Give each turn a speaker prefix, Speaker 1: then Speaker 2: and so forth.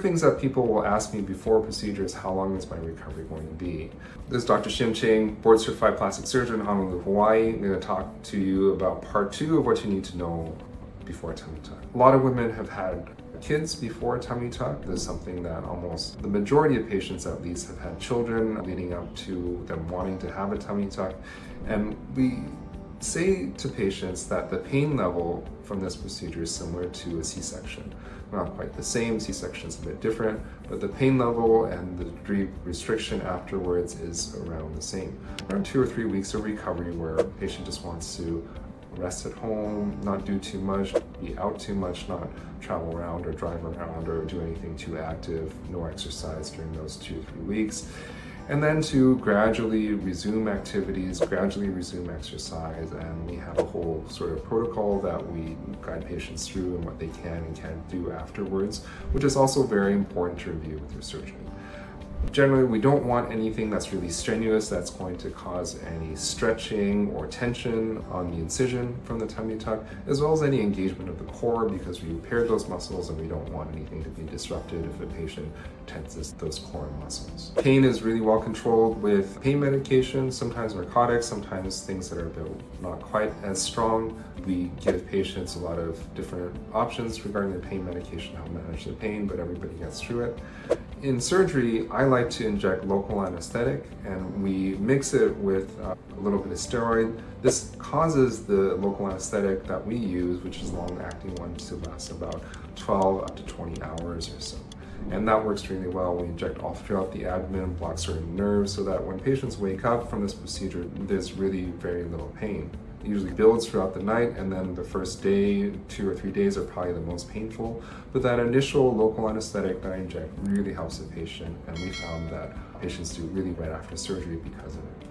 Speaker 1: Things that people will ask me before procedures: how long is my recovery going to be? This is Dr. Shim Ching, board certified plastic surgeon in Honolulu, Hawaii. I'm going to talk to you about part 2 of what you need to know before a tummy tuck. A lot of women have had kids before a tummy tuck. This is something that almost the majority of patients at least have had children leading up to them wanting to have a tummy tuck. And we say to patients that the pain level from this procedure is similar to a C-section. Not quite the same, C-section is a bit different, but the pain level and the degree of restriction afterwards is around the same. Around 2 or 3 weeks of recovery where a patient just wants to rest at home, not do too much, be out too much, not travel around or drive around or do anything too active, no exercise during those 2 or 3 weeks. And then to gradually resume activities, gradually resume exercise, and we have a whole sort of protocol that we guide patients through and what they can and can't do afterwards, which is also very important to review with your surgeon. Generally, we don't want anything that's really strenuous that's going to cause any stretching or tension on the incision from the tummy tuck, as well as any engagement of the core, because we repaired those muscles and we don't want anything to be disrupted if a patient tenses those core muscles. Pain is really well controlled with pain medication, sometimes narcotics, sometimes things that are a bit not quite as strong. We give patients a lot of different options regarding the pain medication, how to manage the pain, but everybody gets through it. In surgery, I like to inject local anesthetic, and we mix it with a little bit of steroid. This causes the local anesthetic that we use, which is long-acting one, to last about 12 up to 20 hours or so. And that works really well. We inject all throughout the abdomen, block certain nerves, so that when patients wake up from this procedure, there's really very little pain. It usually builds throughout the night, and then the first day, 2 or 3 days are probably the most painful. But that initial local anesthetic that I inject really helps the patient, and we found that patients do really right after surgery because of it.